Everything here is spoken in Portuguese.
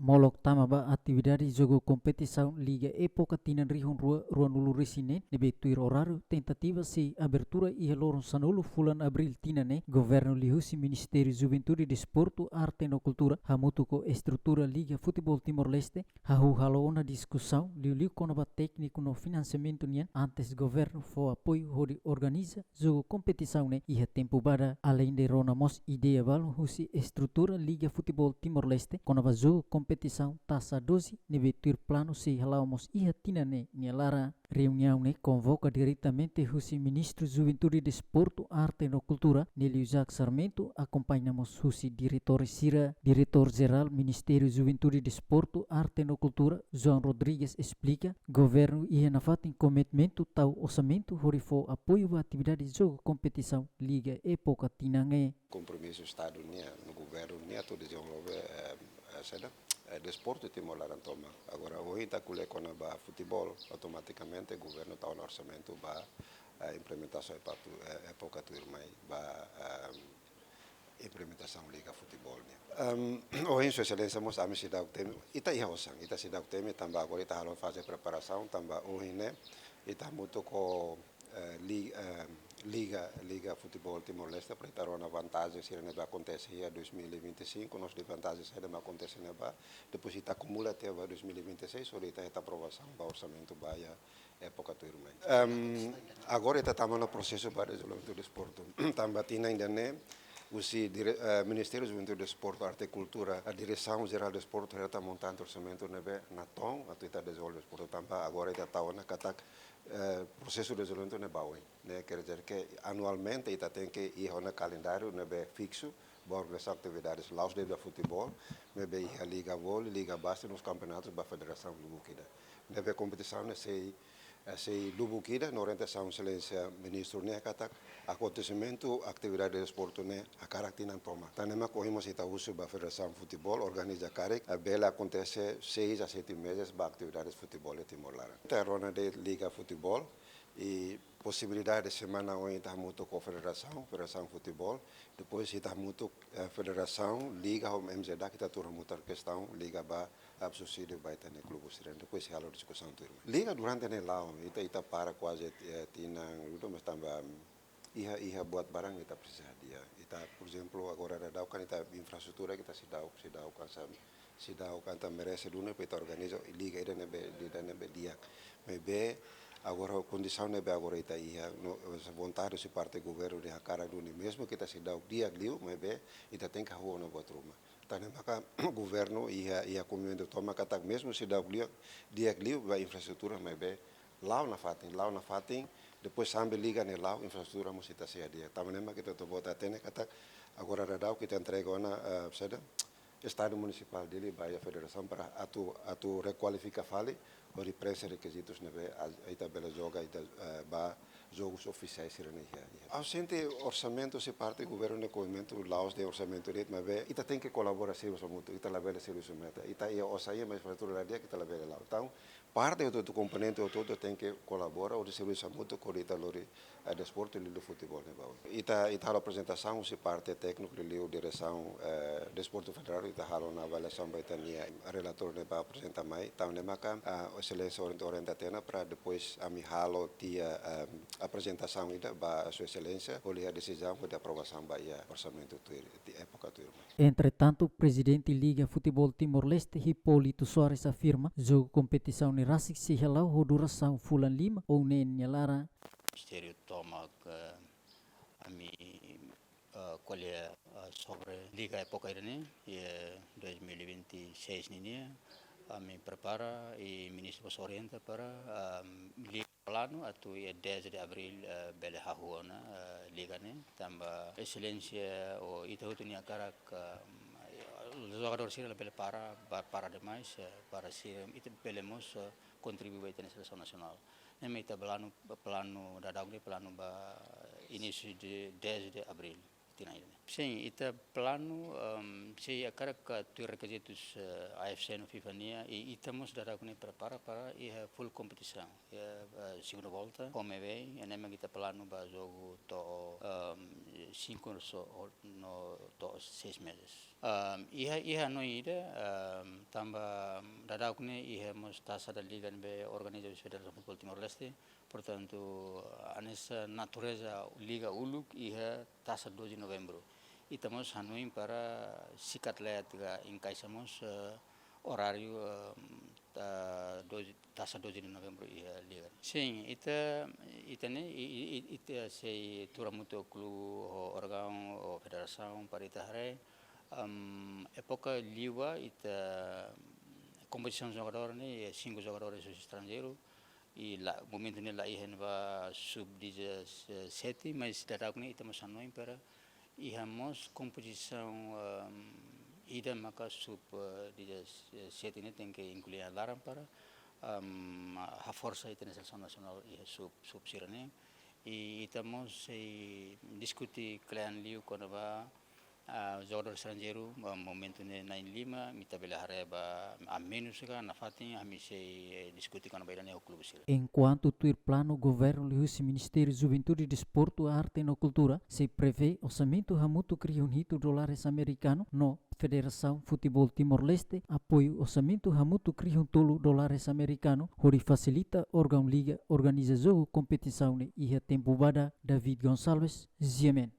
Molok tama ba atividade jogo competição Liga Época Tinan Rihon Rua Ruanulu Resine nebe tuir horário tentativa se abertura e reloron sanulu fulan abril tinane governo lihusi Ministério Juventude e Desporto Arte e Cultura hamutu ko estrutura Liga Futebol Timor-Leste hahu halo na discussão liu konaba técnico no financiamento nian antes governo fo apoio hori organiza jogo competição ne iha tempo bada além de ronamos ideia balu husi estrutura Liga Futebol Timor-Leste konaba jogo competição taça 12 nebe tuir plano se halamos iha tinane nielara reunião ne convoca diretamente husi ministro Juventude e Desporto Arte e Cultura Nelio Jacques Sarmento acompanhamos husi diretor Sira diretor geral Ministério Juventude e Desporto Arte e Cultura João Rodrigues explica governo ia na fatin commitmento tau orçamento horifo apoio à atividade de jogo competição Liga Época Tinangue compromisso Estado no governo todo desenvolver desporto Timor-Leste toma. Agora hoje está com o futebol automaticamente o governo está no orçamento para a implementação época turma para implementação liga futebol hoje sua excelência mos ame cidade tem ita ia osang ita cidade tem também agora ita halon fase preparação também hoje né ita muito com Liga Futebol Timor-Leste para ter uma vantagem se não vai acontecer em 2025, nós de vantagem se não vai acontecer depois está acumula até 2026, ou está aprovação para o orçamento para a época turma. Agora estamos no processo para desenvolvimento do desporto. Também tem ainda né o Ministério do Juventude, Desporto, Arte e Cultura, a Direção Geral do Desporto está montando orçamento na TOM, a está desenvolvendo o desporto também, agora está na CATAC, processo de desenvolvimento na BAUI, né? Quer dizer que anualmente está tem que ir no calendário fixo, para organizar atividades lá de futebol, a Liga Vôlei, Liga Basta, nos campeonatos da Federação do Bukida. A competição se Lubukida, na orientação excelência ministro né kata acontecimento atividade de esporte né a caráter não toma. Tanema corrimos ita uso ba federação futebol organiza carek a bela acontece 6 a 7 meses ba atividades de futebol em Timor-Leste. Terrona de liga futebol e possibilidade de semana onde está muito com a federação futebol, depois está muito federação liga o MZD que está toda muita questão liga ba a subsídio vai ter no clube sirene depois se a discussão turma liga durante ne lá ita para quase tinang itu mas tambah ia buat barang kita precisa dia ita por exemplo agora ada kan ita infrastruktura kita sidau kan ta merece duna kita organiza liga ida nebe dia mebe agora condição nebe agora ita ia vontade se parte governo de cara duni mesmo kita sidau dia liu mebe ita tem que rua no buat rumah tane maka governo ia comendo toma katak mesmo se dá dia liu vai infraestrutura mebe lau na fatin depois sambil liga ne lau infraestrutura musita sia dia tamanema kita to bota tene katak agora radau kita entrega na Estado Municipal dele vai a federação para atu requalifica fale ou represa requisitos nebe a tabela joga ba jogos oficiais sirene ausente orçamento se parte governo de movimento laos de orçamento rate mas ita tem que colaborar serviço muito ita la vela serviço meta ita ia osaia mais fatura dia que ita la vela lá então parte do componente todo tem que colaborar o serviço muito com ita lori desporto e do futebol né ita a apresentação se parte técnico de direção desporto federal ita halo na avaliação vai ter relator ne ba apresentar mai então ne maka excelência orientatena para depois a mi halo tia apresentação ida ba sua excelência olhe a decisão de aprovação ba ia orçamento de época turma. Entretanto, presidente Liga Futebol Timor-Leste Hipólito Soares afirma jogo competição ni rasik se helau ho duração fulan 5 ou nen nyalara Ministério toma a mi colher sobre Liga Época ini 2026 ini a mi prepara e ministro nos orienta para Liga plano atau 10 de abril bele hahuana Liga ne tamba excelência o itu ni akara jogador sira bele para demais para si itu belemos contribuir à seleção nacional. Nem está plano da dagre plano ba início de 10 de abril. Sim, está plano se a cara que requisitos AFC no FIFA nia e estamos da dagre prepara para full competição. Segunda volta, como é bem, nem está plano ba jogo to 5 no 6 meses. Iha no ida tambah dadak ne iha mos taça da Liga NB Organização Federação Futebol Timor-Leste, portanto anessa natureza Liga Uluk iha taça 2 de novembro. E estamos Hanoi para sikat encaixamos horário taça 2 de novembro iha Liga. Sim, ita sei turamuto clube órgão ou federação para ita hare época liwa ita competição jogador ne 5 jogadores estrangeiros e lá momento ne lá ihen va sub 17 mas dadak ne ita mas Hanoi para ihamos competição ida maka sub 17 ne tem que incluir a larang para a força ita seleção nacional ia sub sirene e estamos discutir klien liu quando va jogador estrangeiro momento ne 95 mita bela hareba a menos ka na fatin a mi se discutir quando vai o clube sila. Enquanto tuir plano governo lihusi Ministério Juventude, Desporto, Arte e Cultura se prevê orçamento hamutu criunhito dólares americano no Federação Futebol Timor-Leste apoio orçamento hamutu criuntolo dólares americano hori facilita órgão liga organiza jogo competição ne iha tempo bada David Gonçalves Ziemen.